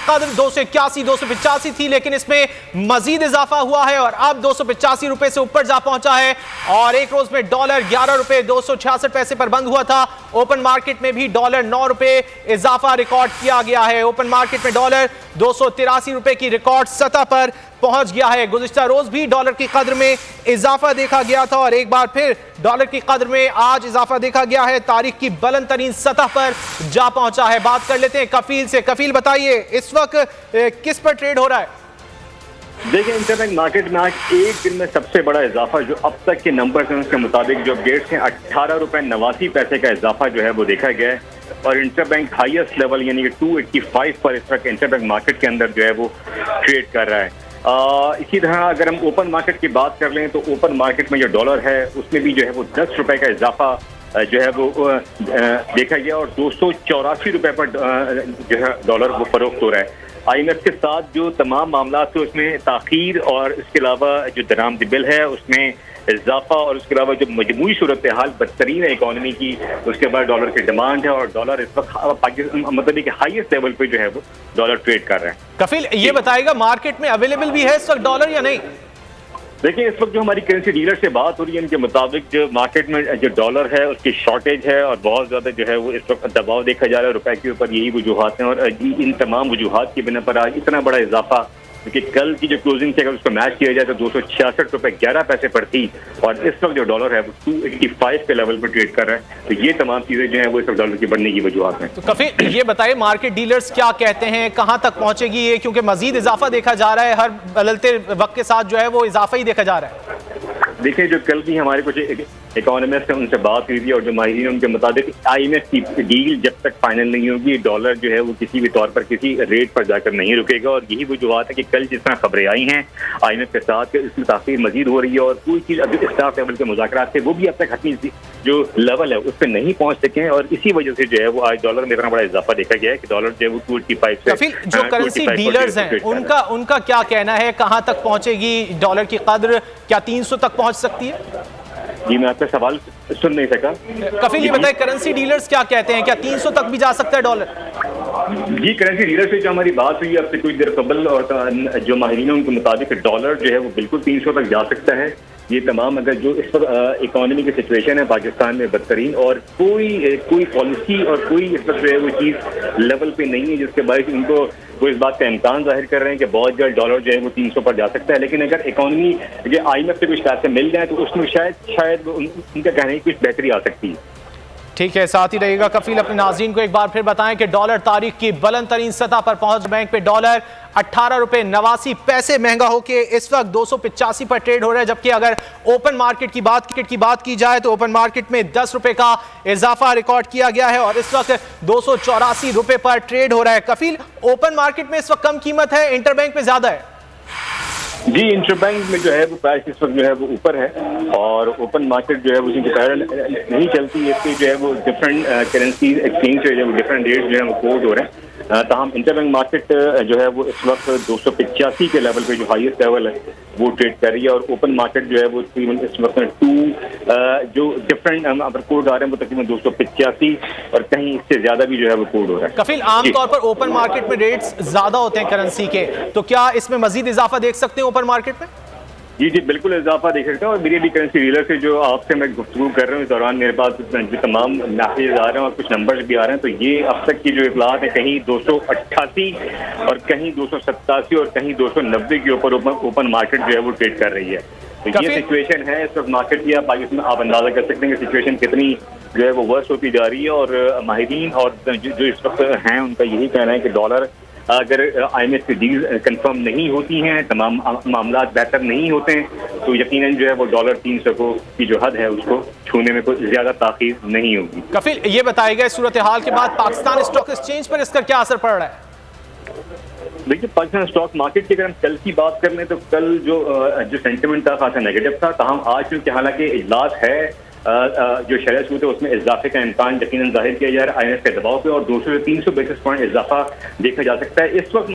कद्र 281 285 थी, लेकिन इसमें मजीद इजाफा हुआ है और अब 285 रुपए से ऊपर जा पहुंचा है। और एक रोज में डॉलर 11 रुपए 266 पैसे पर बंद हुआ था। ओपन मार्केट में भी डॉलर 9 रुपए इजाफा रिकॉर्ड किया गया है। ओपन मार्केट में डॉलर 283 रुपए की रिकॉर्ड सतह पर पहुंच गया है। गुज़िश्ता रोज भी डॉलर की कद्र में इजाफा देखा गया था और एक बार फिर डॉलर की कद्र में आज इजाफा देखा गया है। तारीख की बुलंद तरीन सतह पर जा पहुंचा है। बात कर लेते हैं कफील से। कफील, बताइए इस वक्त किस पर ट्रेड हो रहा है? देखिए, इंटरबैंक मार्केट में आज एक दिन में सबसे बड़ा इजाफा जो अब तक के नंबर हैं उसके मुताबिक जो अपडेट्स हैं 18 रुपए 89 पैसे का इजाफा जो है वो देखा गया है। और इंटरबैंक हाईएस्ट लेवल यानी कि 285 पर इस वक्त इंटरबैंक मार्केट के अंदर जो है वो ट्रेड कर रहा है। इसी तरह अगर हम ओपन मार्केट की बात कर लें तो ओपन मार्केट में जो डॉलर है उसमें भी जो है वो 10 रुपए का इजाफा जो है वो देखा गया और 284 रुपए पर जो है डॉलर वो फरोख्त हो रहा है। IMF के साथ जो तमाम मामला थे उसमें ताखीर और इसके अलावा जो दरामद बिल है उसमें इजाफा और उसके अलावा जो मजमूई सूरत हाल बदतरीन है इकॉनमी की, उसके बाद डॉलर की डिमांड है और डॉलर इस वक्त पाकिस्तान मतलब कि हाईएस्ट लेवल पे जो है वो डॉलर ट्रेड कर रहे हैं। कफील, ये बताएगा मार्केट में अवेलेबल भी है इस वक्त डॉलर या नहीं? देखिए, इस वक्त जो हमारी करेंसी डीलर से बात हो रही है उनके मुताबिक जो मार्केट में जो डॉलर है उसकी शॉर्टेज है और बहुत ज्यादा जो है वो इस वक्त दबाव देखा जा रहा है रुपए के ऊपर। यही वजूहात हैं और इन तमाम वजूहात की बिना पर आज इतना बड़ा इजाफा, क्योंकि कल की जो क्लोजिंग थी अगर उसको मैच किया जाए तो 266 रुपए 11 पैसे पर थी और इस वक्त जो डॉलर है वो 285 के लेवल पर ट्रेड कर रहा है। तो ये तमाम चीजें जो है वो इस वक्त डॉलर की बढ़ने की वजूहात हैं। तो कफील, ये बताइए मार्केट डीलर्स क्या कहते हैं, कहां तक पहुंचेगी ये? क्योंकि मजीद इजाफा देखा जा रहा है, हर बदलते वक्त के साथ जो है वो इजाफा ही देखा जा रहा है। देखिए, जो कल भी हमारे कुछ इकोनॉमिस्ट हैं उनसे बात हुई थी और जो माहिरीन उनके मुताबिक IMF की डील जब तक फाइनल नहीं होगी डॉलर जो है वो किसी भी तौर पर किसी रेट पर जाकर नहीं रुकेगा। और यही वजूहत है कि कल जिस तरह खबरें आई हैं IMF के साथ इसमें ताखीर मजीद हो रही है और कोई चीज़ अभी स्टाफ लेवल के मुज़ाकरात थे वो भी अब तक हतमी जो लेवल है उस पर नहीं पहुंच सके हैं और इसी वजह से जो है वो आज डॉलर में इतना बड़ा इजाफा देखा गया है कि डॉलर जो है वो 285 से जो करेंसी डीलर्स हैं उनका क्या कहना है, कहां तक पहुंचेगी डॉलर की कद्र? क्या 300 तक पहुंच सकती है? जी, मैं आपका सवाल सुन नहीं सका। कफील, ये बताए करेंसी डीलर्स क्या कहते हैं, क्या 300 तक भी जा सकता है डॉलर? जी, करेंसी डीलर से जो हमारी बात हुई अब से कुछ देर कबल और जो माहिरीन है उनके मुताबिक डॉलर जो है वो बिल्कुल 300 तक जा सकता है। ये तमाम अगर जो इस पर इकोनॉमी की सिचुएशन है पाकिस्तान में बदतरीन और कोई पॉलिसी और कोई इस पर जो है वो चीज़ लेवल पे नहीं है जिसके बारे में उनको वो इस बात का इम्कान जाहिर कर रहे हैं कि बहुत जल्द डॉलर जो है वो 300 पर जा सकता है। लेकिन अगर इकोनॉमी जो IMF से कुछ पैसे मिल जाए तो उसमें शायद उनका कहने की कुछ बेहतरी आ सकती है। ठीक है, साथ ही रहेगा कफील। अपने नाज़रीन को एक बार फिर बताएं कि डॉलर तारीख की बुलंद तरीन सतह पर पहुंच, बैंक पे डॉलर 18 रुपए 89 पैसे महंगा होके इस वक्त 285 पर ट्रेड हो रहा है। जबकि अगर ओपन मार्केट की बात की जाए तो ओपन मार्केट में 10 रुपए का इजाफा रिकॉर्ड किया गया है और इस वक्त 284 रुपए पर ट्रेड हो रहा है। कफील, ओपन मार्केट में इस वक्त कम कीमत है, इंटरबैंक में ज्यादा है? जी, इंटरबैंक में जो है वो प्राइस इस वक्त जो है वो ऊपर है और ओपन मार्केट जो है उसी के कारण नहीं चलती। इसके जो है वो डिफरेंट करेंसी एक्सचेंज जो है वो डिफरेंट रेट जो है वो कोड हो रहे हैं। ताहम इंटरबैंक मार्केट जो है वो इस वक्त 285 के लेवल पे जो हाईएस्ट लेवल है वो ट्रेड कर रही है और ओपन मार्केट जो है वो तकरीबन इस वक्त जो डिफरेंट कोड आ रहे हैं वो तकरीबन 285 और कहीं इससे ज्यादा भी जो है वो कोड हो रहा है। कफील, आमतौर पर ओपन मार्केट में रेट्स ज्यादा होते हैं करेंसी के, तो क्या इसमें मजीद इजाफा देख सकते हैं ओपन मार्केट में? जी, बिल्कुल इजाफा देख सकते हैं और मेरी भी करेंसी डीलर से जो आपसे मैं गुफ्तगू कर रहा हूँ इस दौरान मेरे पास जो तमाम मैसेज आ रहे हैं और कुछ नंबर्स भी आ रहे हैं तो ये अब तक की जो इतलात है कहीं 288 और कहीं 287 और कहीं 290 के ऊपर ओपन मार्केट जो है वो ट्रेड कर रही है। तो ये सिचुएशन है इस वक्त मार्केट की। पाकिस्तान आप अंदाजा कर सकते हैं कि सिचुएशन कितनी जो है वो वर्स्ट होती जा रही है और माहिरीन और जो इस वक्त हैं उनका यही कहना है कि डॉलर अगर IMF की डील कंफर्म नहीं होती हैं, तमाम मामला बेहतर नहीं होते हैं तो यकीनन जो है वो डॉलर 300 की जो हद है उसको छूने में कोई ज्यादा ताखीर नहीं होगी। कफील, ये बताइएगा सूरत हाल के बाद पाकिस्तान स्टॉक एक्सचेंज पर इसका क्या असर पड़ रहा है? देखिए, पाकिस्तान स्टॉक मार्केट की अगर हम कल की बात कर लें तो कल जो सेंटिमेंट था खासा नेगेटिव था। ताहम आज क्योंकि हालांकि इजलास है जो शरह सूद है उसमें इजाफे का इम्कान यकीनन जाहिर किया जा रहा है IMF के दबाव पे और 200 से 300 बेसिस पॉइंट इजाफा देखा जा सकता है इस वक्त।